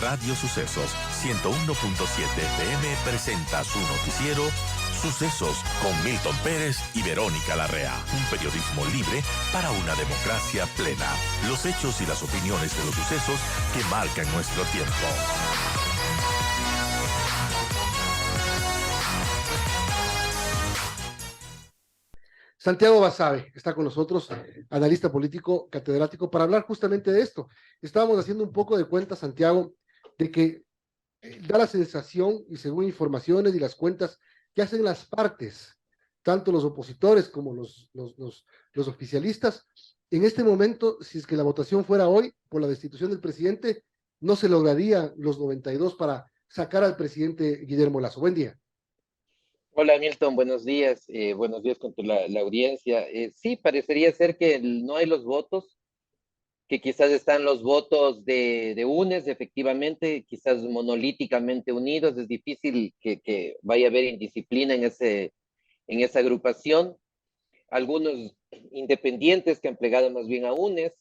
Radio Sucesos 101.7 FM presenta su noticiero Sucesos con Milton Pérez y Verónica Larrea. Un periodismo libre para una democracia plena. Los hechos y las opiniones de los sucesos que marcan nuestro tiempo. Santiago Basabe está con nosotros, analista político, catedrático, para hablar justamente de esto. Estábamos haciendo un poco de cuenta, Santiago, de que da la sensación, y según informaciones y las cuentas que hacen las partes, tanto los opositores como los oficialistas, en este momento, si es que la votación fuera hoy por la destitución del presidente, no se lograría los 92 para sacar al presidente Guillermo Lasso. Buen día. Hola Milton, buenos días con la audiencia. Sí, parecería ser que no hay los votos, que quizás están los votos de UNES, efectivamente, quizás monolíticamente unidos. Es difícil que vaya a haber indisciplina en esa agrupación. Algunos independientes que han plegado más bien a UNES,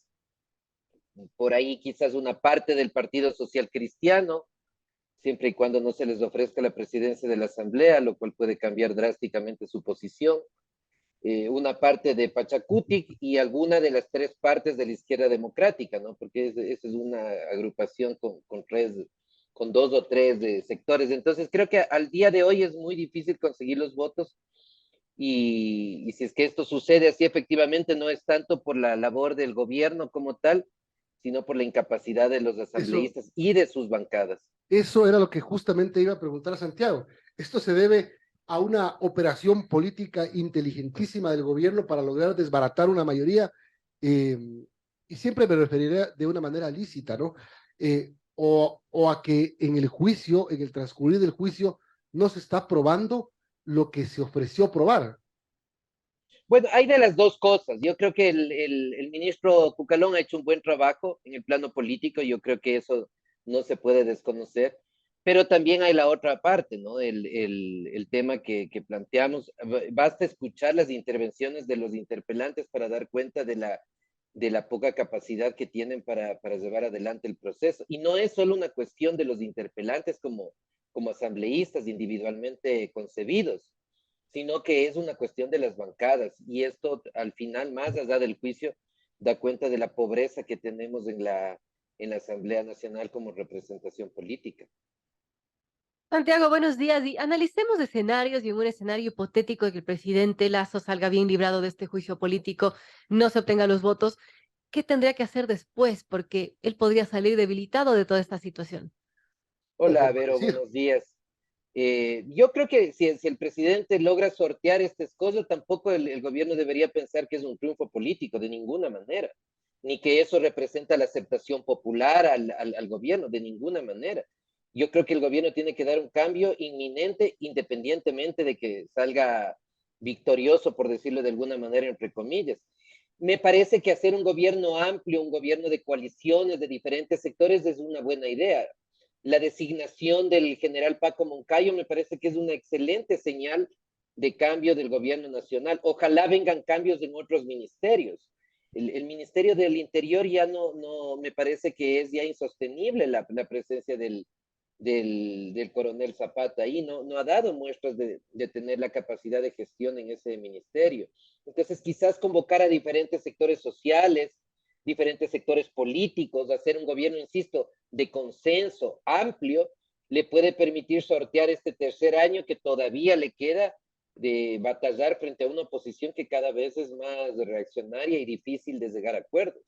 por ahí quizás una parte del Partido Social Cristiano, siempre y cuando no se les ofrezca la presidencia de la Asamblea, lo cual puede cambiar drásticamente su posición. Una parte de Pachacutic y alguna de las tres partes de la izquierda democrática, ¿no? Porque esa es una agrupación con dos o tres sectores. Entonces creo que al día de hoy es muy difícil conseguir los votos y si es que esto sucede así, efectivamente no es tanto por la labor del gobierno como tal, sino por la incapacidad de los Eso, asambleístas y de sus bancadas. Eso era lo que justamente iba a preguntar a Santiago. Esto se debe a una operación política inteligentísima del gobierno para lograr desbaratar una mayoría, eh, y siempre me referiré de una manera lícita, ¿no? O a que en el juicio, en el transcurrir del juicio, no se está probando lo que se ofreció probar. Bueno, hay de las dos cosas. Yo creo que el ministro Cucalón ha hecho un buen trabajo en el plano político. Yo creo que eso no se puede desconocer. Pero también hay la otra parte, ¿no? El tema que planteamos. Basta escuchar las intervenciones de los interpelantes para dar cuenta de la poca capacidad que tienen para llevar adelante el proceso. Y no es solo una cuestión de los interpelantes como asambleístas individualmente concebidos, sino que es una cuestión de las bancadas. Y esto, al final, más allá del juicio, da cuenta de la pobreza que tenemos en la Asamblea Nacional como representación política. Santiago, buenos días. Y analicemos escenarios y en un escenario hipotético de que el presidente Lasso salga bien librado de este juicio político, no se obtengan los votos, ¿qué tendría que hacer después? Porque él podría salir debilitado de toda esta situación. O Hola, Vero, fortalecido. buenos días. Yo creo que si el presidente logra sortear estas cosas, tampoco el gobierno debería pensar que es un triunfo político, de ninguna manera, ni que eso representa la aceptación popular al gobierno, de ninguna manera. Yo creo que el gobierno tiene que dar un cambio inminente, independientemente de que salga victorioso, por decirlo de alguna manera, entre comillas. Me parece que hacer un gobierno amplio, un gobierno de coaliciones de diferentes sectores es una buena idea. La designación del general Paco Moncayo me parece que es una excelente señal de cambio del gobierno nacional. Ojalá vengan cambios en otros ministerios. El Ministerio del Interior ya no me parece que es ya insostenible la presencia del coronel Zapata ahí, no ha dado muestras de tener la capacidad de gestión en ese ministerio. Entonces, quizás convocar a diferentes sectores sociales, diferentes sectores políticos, hacer un gobierno, insisto, de consenso amplio, le puede permitir sortear este tercer año que todavía le queda de batallar frente a una oposición que cada vez es más reaccionaria y difícil de llegar a acuerdos.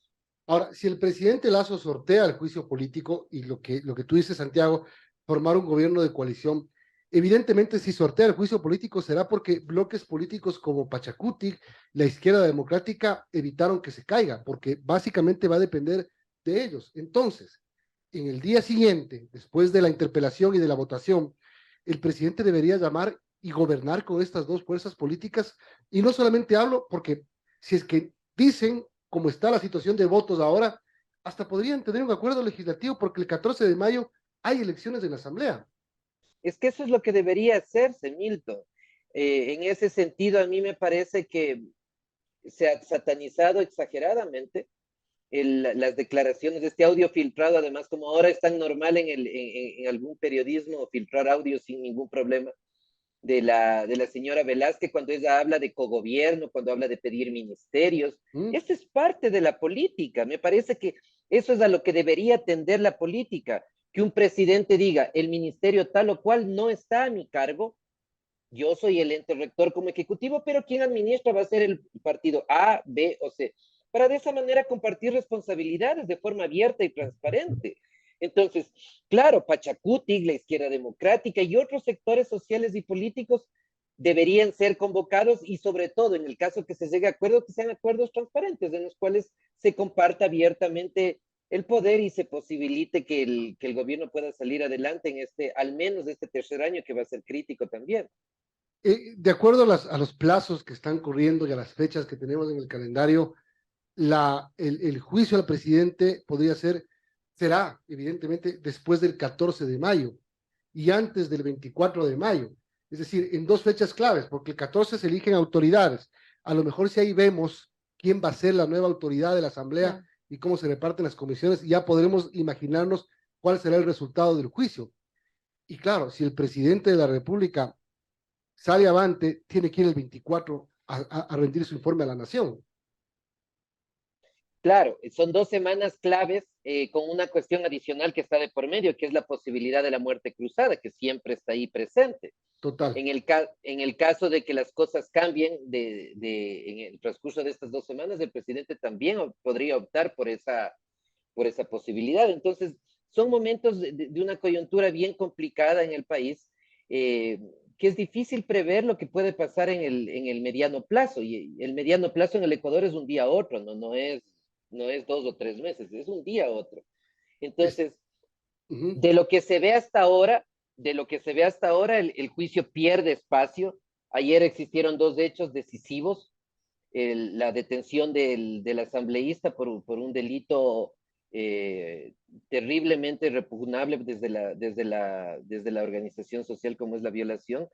Ahora, si el presidente Lasso sortea el juicio político y lo que tú dices, Santiago, formar un gobierno de coalición, evidentemente si sortea el juicio político será porque bloques políticos como Pachacuti, la izquierda democrática, evitaron que se caiga, porque básicamente va a depender de ellos. Entonces, en el día siguiente, después de la interpelación y de la votación, el presidente debería llamar y gobernar con estas dos fuerzas políticas. Y no solamente hablo porque si es que dicen como está la situación de votos ahora, hasta podrían tener un acuerdo legislativo porque el 14 de mayo hay elecciones en la Asamblea. Es que eso es lo que debería hacerse, Milton. En ese sentido, a mí me parece que se ha satanizado exageradamente las declaraciones de este audio filtrado, además como ahora es tan normal en algún periodismo filtrar audio sin ningún problema, de la señora Velázquez cuando ella habla de cogobierno, cuando habla de pedir ministerios. ¿Mm? Eso es parte de la política. Me parece que eso es a lo que debería tender la política, que un presidente diga, el ministerio tal o cual no está a mi cargo, yo soy el ente rector como ejecutivo, pero quien administra va a ser el partido A, B o C, para de esa manera compartir responsabilidades de forma abierta y transparente. Entonces, claro, Pachacuti, la izquierda democrática y otros sectores sociales y políticos deberían ser convocados y sobre todo en el caso que se llegue a acuerdos, que sean acuerdos transparentes en los cuales se comparta abiertamente el poder y se posibilite que el gobierno pueda salir adelante en este, al menos este tercer año que va a ser crítico también. De acuerdo a los plazos que están corriendo y a las fechas que tenemos en el calendario, el juicio al presidente será evidentemente después del 14 de mayo y antes del 24 de mayo. Es decir, en dos fechas claves, porque el 14 se eligen autoridades. A lo mejor si ahí vemos quién va a ser la nueva autoridad de la Asamblea y cómo se reparten las comisiones, ya podremos imaginarnos cuál será el resultado del juicio. Y claro, si el presidente de la República sale avante, tiene que ir el 24 a rendir su informe a la nación. Claro, son 2 semanas claves con una cuestión adicional que está de por medio, que es la posibilidad de la muerte cruzada, que siempre está ahí presente. Total. En el caso de que las cosas cambien en el transcurso de estas 2 semanas, el presidente también podría optar por esa posibilidad. Entonces, son momentos de una coyuntura bien complicada en el país, que es difícil prever lo que puede pasar en el mediano plazo. Y el mediano plazo en el Ecuador es un día a otro, no es 2 o 3 meses, es un día a otro. Entonces, de lo que se ve hasta ahora, el juicio pierde espacio. Ayer existieron 2 hechos decisivos, la detención del asambleísta por un delito terriblemente repugnable desde la organización social como es la violación,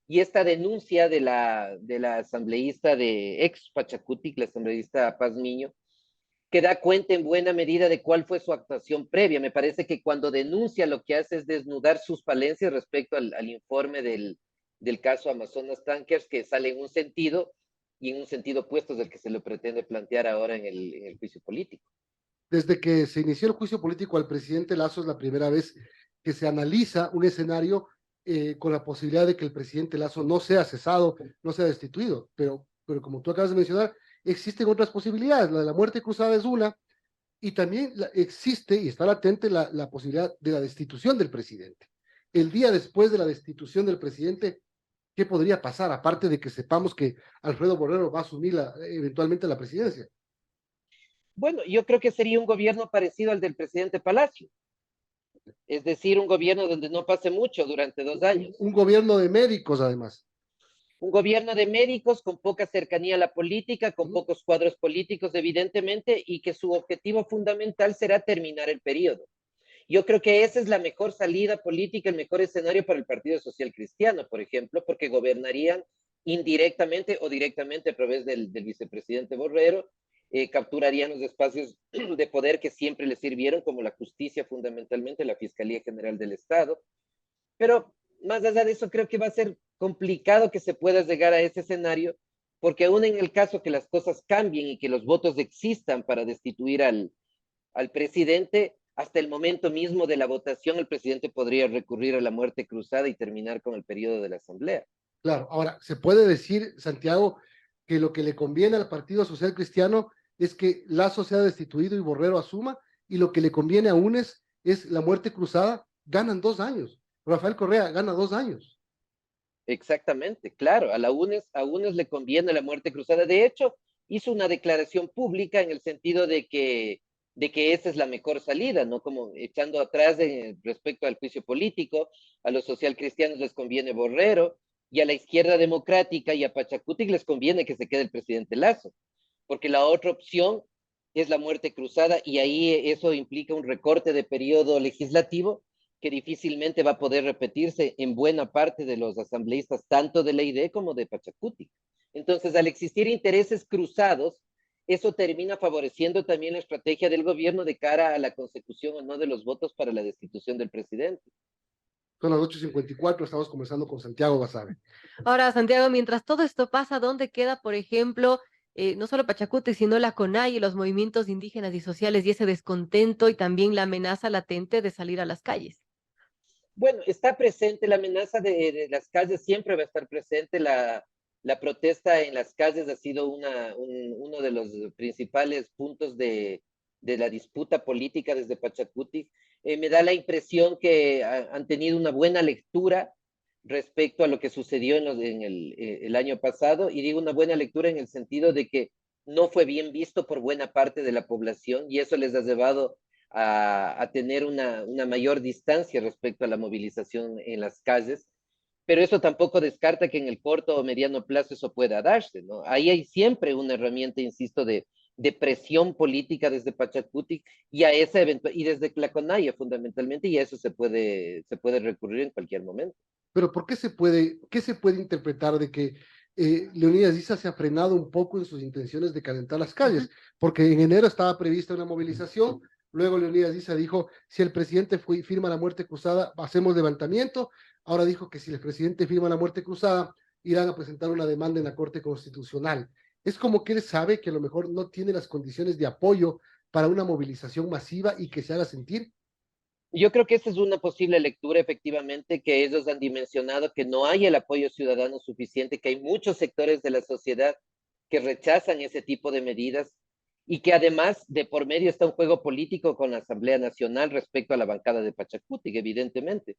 y esta denuncia de la asambleísta de ex Pachacutic, la asambleísta Paz Miño, que da cuenta en buena medida de cuál fue su actuación previa. Me parece que cuando denuncia lo que hace es desnudar sus falencias respecto al informe del caso Amazonas Tankers, que sale en un sentido y en un sentido opuesto del que se lo pretende plantear ahora en el juicio político. Desde que se inició el juicio político al presidente Lazo es la primera vez que se analiza un escenario con la posibilidad de que el presidente Lazo no sea cesado, no sea destituido, pero como tú acabas de mencionar, existen otras posibilidades. La de la muerte cruzada es una, y también existe y está latente la posibilidad de la destitución del presidente. El día después de la destitución del presidente, ¿qué podría pasar? Aparte de que sepamos que Alfredo Borrero va a asumir eventualmente la presidencia. Bueno, yo creo que sería un gobierno parecido al del presidente Palacio. Es decir, un gobierno donde no pase mucho durante 2 años. Un gobierno de médicos, además. Un gobierno de médicos con poca cercanía a la política, con pocos cuadros políticos, evidentemente, y que su objetivo fundamental será terminar el periodo. Yo creo que esa es la mejor salida política, el mejor escenario para el Partido Social Cristiano, por ejemplo, porque gobernarían indirectamente o directamente a través del vicepresidente Borrero, capturarían los espacios de poder que siempre les sirvieron, como la justicia fundamentalmente, la Fiscalía General del Estado. Pero más allá de eso, creo que va a ser complicado que se pueda llegar a ese escenario, porque aún en el caso que las cosas cambien y que los votos existan para destituir al presidente, hasta el momento mismo de la votación, el presidente podría recurrir a la muerte cruzada y terminar con el periodo de la Asamblea. Claro, ahora, se puede decir, Santiago, que lo que le conviene al Partido Social Cristiano es que Lazo sea destituido y Borrero asuma, y lo que le conviene a UNES es la muerte cruzada. Ganan 2 años. Rafael Correa gana 2 años. Exactamente, claro, a UNES le conviene la muerte cruzada. De hecho, hizo una declaración pública en el sentido de que esa es la mejor salida, ¿no? Como echando atrás respecto al juicio político, a los socialcristianos les conviene Borrero, y a la izquierda democrática y a Pachacutic les conviene que se quede el presidente Lazo, porque la otra opción es la muerte cruzada, y ahí eso implica un recorte de periodo legislativo que difícilmente va a poder repetirse en buena parte de los asambleístas, tanto de la ID como de Pachacutic. Entonces, al existir intereses cruzados, eso termina favoreciendo también la estrategia del gobierno de cara a la consecución o no de los votos para la destitución del presidente. Son las 8:54, estamos conversando con Santiago Basabe. Ahora, Santiago, mientras todo esto pasa, ¿dónde queda, por ejemplo, no solo Pachacuti, sino la CONAI y los movimientos indígenas y sociales y ese descontento y también la amenaza latente de salir a las calles? Bueno, está presente la amenaza de las calles, siempre va a estar presente la protesta en las calles, ha sido uno de los principales puntos de la disputa política desde Pachacuti. Me da la impresión que han tenido una buena lectura respecto a lo que sucedió el año pasado, y digo una buena lectura en el sentido de que no fue bien visto por buena parte de la población y eso les ha llevado a tener una mayor distancia respecto a la movilización en las calles, pero eso tampoco descarta que en el corto o mediano plazo eso pueda darse, ¿no? Ahí hay siempre una herramienta, insisto, de presión política desde Pachacuti y a esa y desde Tlaconaya fundamentalmente, y a eso se puede recurrir en cualquier momento. Pero ¿por qué se puede interpretar de que Leonidas Issa se ha frenado un poco en sus intenciones de calentar las calles? Porque en enero estaba prevista una movilización, luego Leonidas Issa dijo, si el presidente firma la muerte cruzada, hacemos levantamiento, ahora dijo que si el presidente firma la muerte cruzada, irán a presentar una demanda en la Corte Constitucional. Es como que él sabe que a lo mejor no tiene las condiciones de apoyo para una movilización masiva y que se haga sentir. Yo creo que esa es una posible lectura, efectivamente, que ellos han dimensionado que no hay el apoyo ciudadano suficiente, que hay muchos sectores de la sociedad que rechazan ese tipo de medidas y que además de por medio está un juego político con la Asamblea Nacional respecto a la bancada de Pachacuti, evidentemente.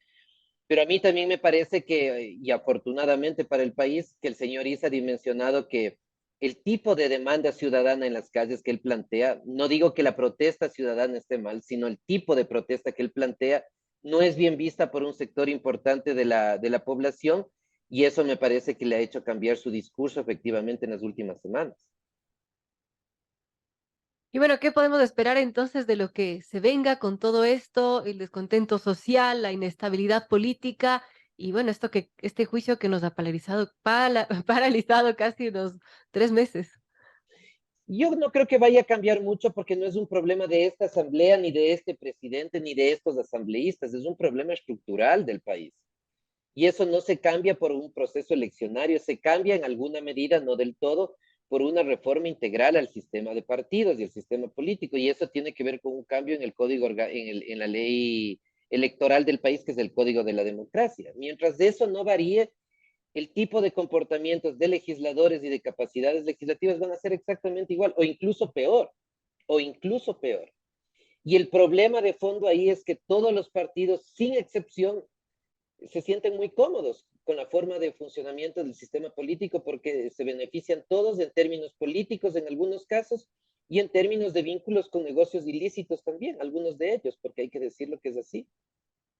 Pero a mí también me parece que, y afortunadamente para el país, que el señor Isa ha dimensionado que el tipo de demanda ciudadana en las calles que él plantea, no digo que la protesta ciudadana esté mal, sino el tipo de protesta que él plantea no es bien vista por un sector importante de la población, y eso me parece que le ha hecho cambiar su discurso efectivamente en las últimas semanas. Y bueno, ¿qué podemos esperar entonces de lo que se venga con todo esto, el descontento social, la inestabilidad política y bueno, este juicio que nos ha paralizado casi unos 3 meses? Yo no creo que vaya a cambiar mucho porque no es un problema de esta asamblea, ni de este presidente, ni de estos asambleístas, es un problema estructural del país. Y eso no se cambia por un proceso eleccionario, se cambia en alguna medida, no del todo, por una reforma integral al sistema de partidos y al sistema político. Y eso tiene que ver con un cambio en el código, en la ley electoral del país, que es el código de la democracia. Mientras de eso no varíe, el tipo de comportamientos de legisladores y de capacidades legislativas van a ser exactamente igual, o incluso peor. Y el problema de fondo ahí es que todos los partidos, sin excepción, se sienten muy cómodos con la forma de funcionamiento del sistema político porque se benefician todos en términos políticos en algunos casos y en términos de vínculos con negocios ilícitos también, algunos de ellos, porque hay que decirlo que es así.